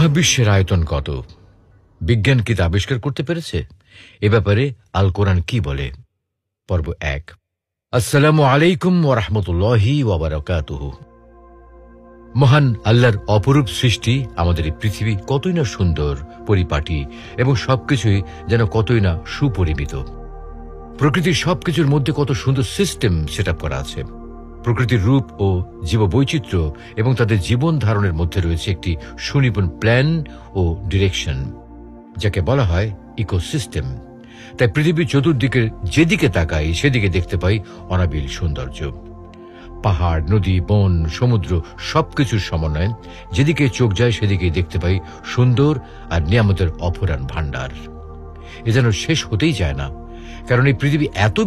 মহাবিশ্বের আয়তন কত? বিজ্ঞান কি তা আবিষ্কার করতে পেরেছে? এ ব্যাপারে আল কোরআন কি বলে? পর্ব ১। আসসালামু আলাইকুম ওয়া রাহমাতুল্লাহি ওয়া বারাকাতুহু। মহান আল্লাহর অপরূপ সৃষ্টি আমাদের এই পৃথিবী কতই না সুন্দর, পরিপাটি এবং সবকিছুই যেন কতই না সুপরিমিত। প্রকৃতির সবকিছুর মধ্যে কত সুন্দর সিস্টেম সেট আপ করা আছে। প্রকৃতির রূপ ও জীববৈচিত্র্য এবং তাদের জীবন ধারণের মধ্যে রয়েছে একটি সুনিপুণ প্ল্যান ও ডিরেকশন, যাকে বলা হয় ইকোসিস্টেম। তাই পৃথিবীর চতুর্দিকে যেদিকে তাকাই সেদিকে দেখতে পাই অনাবিল সৌন্দর্য। পাহাড়, নদী, বন, সমুদ্র সবকিছুর সমন্বয়ে যেদিকে চোখ যায় সেদিকেই দেখতে পাই সুন্দর আর নিয়ামতের অফুরান ভাণ্ডার। এ যেন শেষ হতেই যায় না, কারণ এই পৃথিবী এত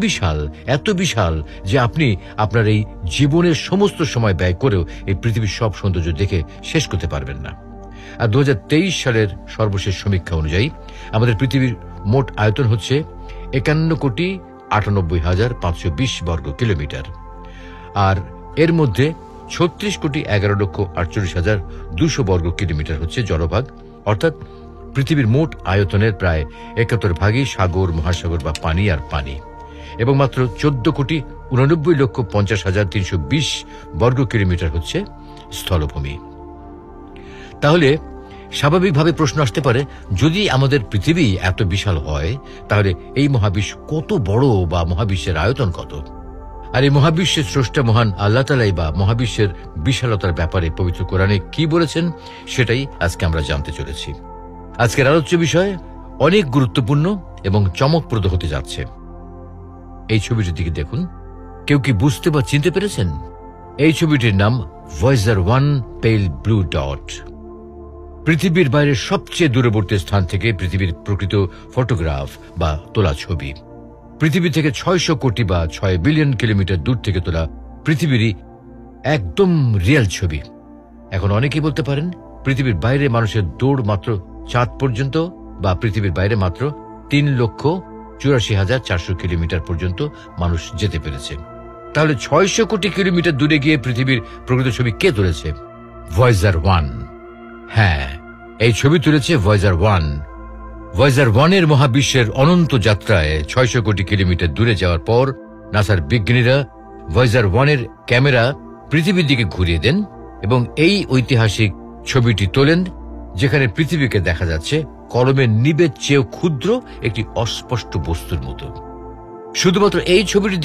বিশাল যে আপনি আপনার এই জীবনের সমস্ত সময় ব্যয় করেও এই পৃথিবীর সব সৌন্দর্য দেখে শেষ করতে পারবেন না। আর 2023 সালের সর্বশেষ সমীক্ষা অনুযায়ী আমাদের পৃথিবীর মোট আয়তন হচ্ছে 51,98,520 বর্গ কিলোমিটার। আর এর মধ্যে 36,11,48,200 বর্গ কিলোমিটার হচ্ছে জলভাগ, অর্থাৎ পৃথিবীর মোট আয়তনের প্রায় 71 ভাগই সাগর, মহাসাগর বা পানি আর পানি, এবং মাত্র 14,89,50,320 বর্গ কিলোমিটার হচ্ছে স্থলভূমি। তাহলে স্বাভাবিকভাবে প্রশ্ন আসতে পারে, যদি আমাদের পৃথিবী এত বিশাল হয় তাহলে এই মহাবিশ্ব কত বড় বা মহাবিশ্বের আয়তন কত? আর এই মহাবিশ্বের স্রষ্টা মহান আল্লাহ তাআলাই বা মহাবিশ্বের বিশালতার ব্যাপারে পবিত্র কোরআনে কি বলেছেন সেটাই আজকে আমরা জানতে চলেছি। আজকের আলোচ্য বিষয় অনেক গুরুত্বপূর্ণ এবং চমকপ্রদ হতে যাচ্ছে। এই ছবিটির দিকে দেখুন। কেউ কি বুঝতে বা চিনতে পেরেছেন? এই ছবিটির নাম ভয়েজার 1 পেল ব্লু ডট। পৃথিবীর বাইরের সবচেয়ে দূরবর্তী স্থান থেকে পৃথিবীর প্রকৃত ফটোগ্রাফ বা তোলা ছবি। পৃথিবী থেকে 600 কোটি বা 6 বিলিয়ন কিলোমিটার দূর থেকে তোলা পৃথিবীরই একদম রিয়েল ছবি। এখন অনেকেই বলতে পারেন, পৃথিবীর বাইরে মানুষের দৌড় মাত্র চাঁদ পর্যন্ত, বা পৃথিবীর বাইরে মাত্র 3,84,400 কিলোমিটার পর্যন্ত মানুষ যেতে পেরেছে। তাহলে 600 কোটি কিলোমিটার দূরে গিয়ে পৃথিবীর প্রকৃত ছবি কে তুলেছে? ভয়েজার 1। হ্যাঁ, এই ছবি তুলেছে ভয়েজার 1। ভয়েজার 1 এর মহাবিশ্বের অনন্ত যাত্রায় 600 কোটি কিলোমিটার দূরে যাওয়ার পর নাসার বিজ্ঞানীরা ভয়েজার 1 এর ক্যামেরা পৃথিবীর দিকে ঘুরিয়ে দেন এবং এই ঐতিহাসিক ছবিটি তোলেন, যেখানে পৃথিবীকে দেখা যাচ্ছে কলমের নিবের চেয়েও ক্ষুদ্র একটি অস্পষ্ট বস্তুর মতো। শুধুমাত্র এই ছবিটি